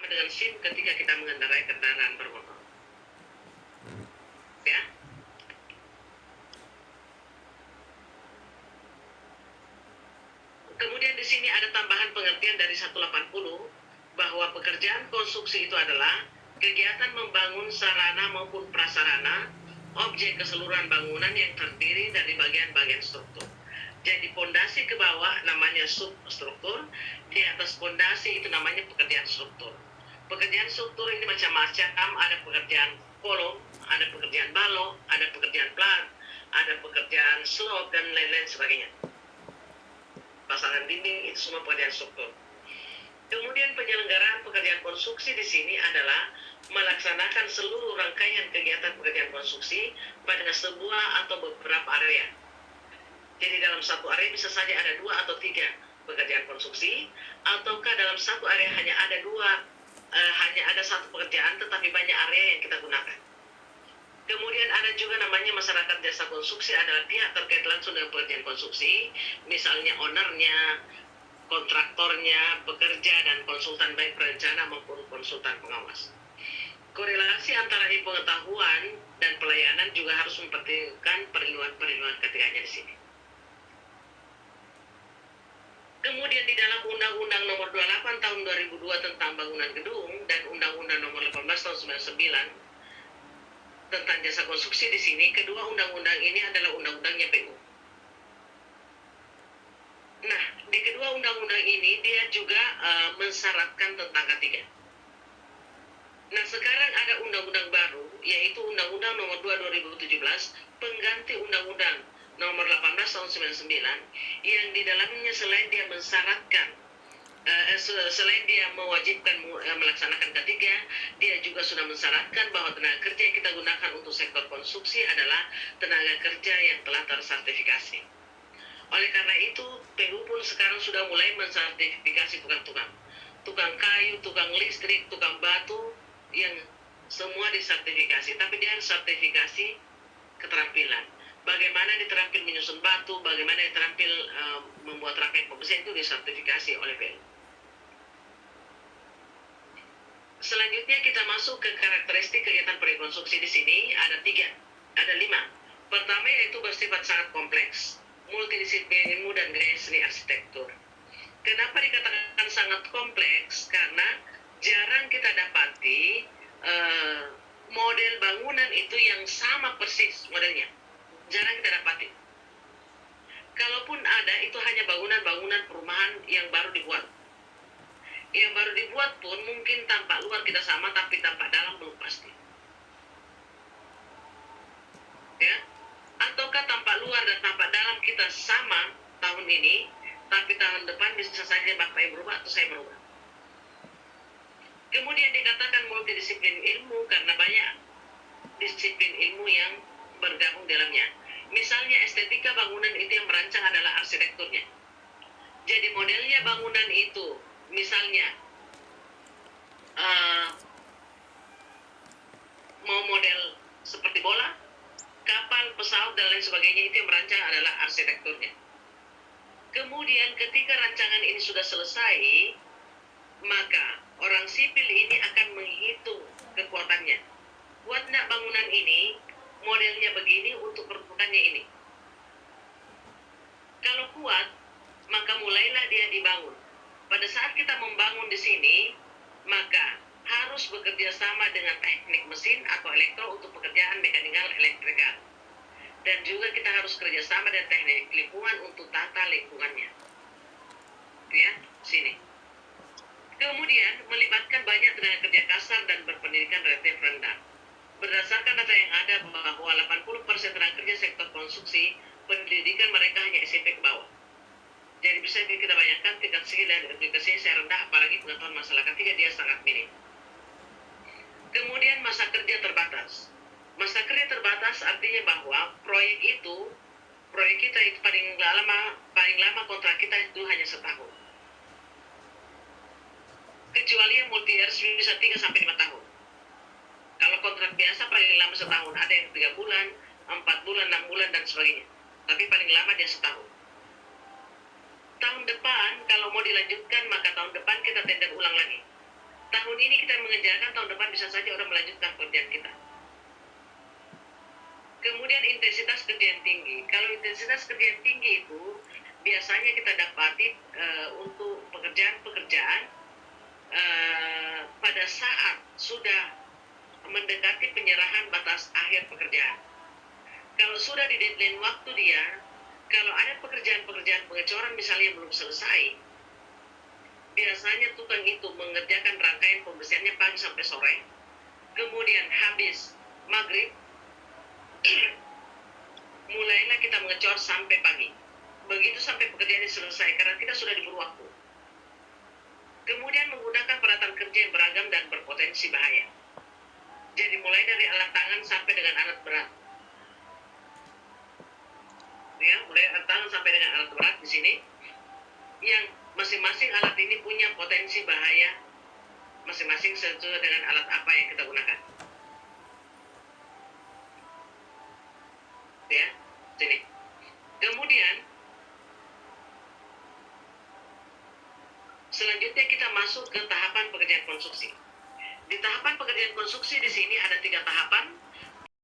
dengan SIM ketika kita mengendarai kendaraan bermotor. Ya. Kemudian di sini ada tambahan pengertian dari 180 bahwa pekerjaan konstruksi itu adalah kegiatan membangun sarana maupun prasarana objek keseluruhan bangunan yang terdiri dari bagian-bagian struktur. Jadi pondasi ke bawah namanya substruktur, di atas pondasi itu namanya pekerjaan struktur. Pekerjaan struktur ini macam-macam, ada pekerjaan kolom, ada pekerjaan balok, ada pekerjaan plat, ada pekerjaan slope dan lain-lain sebagainya. Pasangan dinding itu semua pekerjaan struktur. Kemudian penyelenggaraan pekerjaan konstruksi di sini adalah melaksanakan seluruh rangkaian kegiatan pekerjaan konstruksi pada sebuah atau beberapa area. Jadi dalam satu area bisa saja ada 2 atau 3 pekerjaan konstruksi, ataukah dalam satu area hanya ada satu pekerjaan tetapi banyak area yang kita gunakan. Kemudian ada juga namanya masyarakat jasa konstruksi, adalah pihak terkait langsung dengan pekerjaan konstruksi, misalnya ownernya, kontraktornya, pekerja, dan konsultan baik perencana maupun konsultan pengawas. Korelasi antara pengetahuan dan pelayanan juga harus memperhatikan perlindungan ketiganya di sini. Kemudian di dalam Undang-Undang Nomor 28 Tahun 2002 tentang Bangunan Gedung dan Undang-Undang Nomor 18 Tahun 99 tentang jasa konstruksi, di sini kedua undang-undang ini adalah undang-undangnya PU. Nah, di kedua undang-undang ini dia juga mensyaratkan tentang K3. Nah, sekarang ada undang-undang baru, yaitu Undang-Undang Nomor 2 2017, pengganti Undang-Undang Nomor 18 Tahun 99, yang di dalamnya selain dia mensyaratkan, selain dia mewajibkan melaksanakan K3, dia juga sudah mensyaratkan bahwa tenaga kerja yang kita gunakan untuk sektor konstruksi adalah tenaga kerja yang telah tersertifikasi. Oleh karena itu, PU pun sekarang sudah mulai mensertifikasi tukang kayu, tukang listrik, tukang batu, yang semua disertifikasi, tapi dia harus sertifikasi keterampilan. Bagaimana diterampil menyusun batu, bagaimana diterampil membuat rangkaian pembersihan, itu disertifikasi oleh PU. Selanjutnya kita masuk ke karakteristik kegiatan rekonstruksi. Di sini ada 5. Pertama yaitu bersifat sangat kompleks, multidisiplin ilmu dan gaya seni arsitektur. Kenapa dikatakan sangat kompleks? Karena jarang kita dapati model bangunan itu yang sama persis modelnya. Jarang kita dapati. Kalaupun ada, itu hanya bangunan-bangunan perumahan yang baru dibuat. Yang baru dibuat pun mungkin tampak luar kita sama, tapi tampak dalam belum pasti. Ya? Ataukah tampak luar dan tampak dalam kita sama tahun ini, tapi tahun depan bisa saja Bapak yang berubah atau saya berubah. Kemudian dikatakan multidisiplin ilmu karena banyak disiplin ilmu yang bergabung dalamnya. Misalnya estetika bangunan itu yang merancang adalah arsitekturnya. Jadi modelnya bangunan itu, misalnya mau model seperti bola, kapal, pesawat, dan lain sebagainya, itu yang merancang adalah arsitekturnya. Kemudian ketika rancangan ini sudah selesai, maka orang sipil ini akan menghitung kekuatannya. Kuat nggak bangunan ini, modelnya begini untuk peruntukannya ini. Kalau kuat, maka mulailah dia dibangun. Pada saat kita membangun di sini, maka harus bekerja sama dengan teknik mesin atau elektro untuk pekerjaan mekanikal elektrikal. Dan juga kita harus kerjasama dengan teknik lingkungan untuk tata lingkungannya. Ya, sini. Kemudian melibatkan banyak tenaga kerja kasar dan berpendidikan relatif rendah. Berdasarkan data yang ada bahwa 80% tenaga kerja sektor konstruksi pendidikan mereka hanya SMP ke bawah. Jadi bisa kita bayangkan tingkat skill dan edukasinya saya rendah, apalagi pengetahuan masalah ketiga dia sangat minim. Kemudian masa kerja terbatas. Masa kerja terbatas artinya bahwa proyek kita itu paling lama kontrak kita itu hanya setahun. Kecuali yang multi years bisa 3-5 tahun. Kalau kontrak biasa paling lama setahun, ada yang 3 bulan, 4 bulan, 6 bulan dan sebagainya. Tapi paling lama dia setahun. Tahun depan kalau mau dilanjutkan, maka tahun depan kita tender ulang lagi. Tahun ini kita mengerjakan, tahun depan bisa saja orang melanjutkan pekerjaan kita. Kemudian intensitas kerja yang tinggi. Kalau intensitas kerja yang tinggi itu biasanya kita dapati untuk pekerjaan-pekerjaan pada saat sudah mendekati penyerahan batas akhir pekerjaan. Kalau sudah di deadline waktu dia, kalau ada pekerjaan-pekerjaan pengecoran misalnya belum selesai, biasanya tukang itu mengerjakan rangkaian pembersihannya pagi sampai sore, kemudian habis maghrib, mulailah kita mengecor sampai pagi. Begitu sampai pekerjaannya selesai, karena kita sudah diburu waktu. Kemudian menggunakan peralatan kerja yang beragam dan berpotensi bahaya. Jadi mulai dari alat tangan sampai dengan alat berat. Ya, mulai alat tangan sampai dengan alat berat di sini. Yang masing-masing alat ini punya potensi bahaya, masing-masing sesuai dengan alat apa yang kita gunakan. Ya, sini. Kemudian selanjutnya kita masuk ke tahapan pekerjaan konstruksi. Di tahapan pekerjaan konstruksi di sini ada 3 tahapan.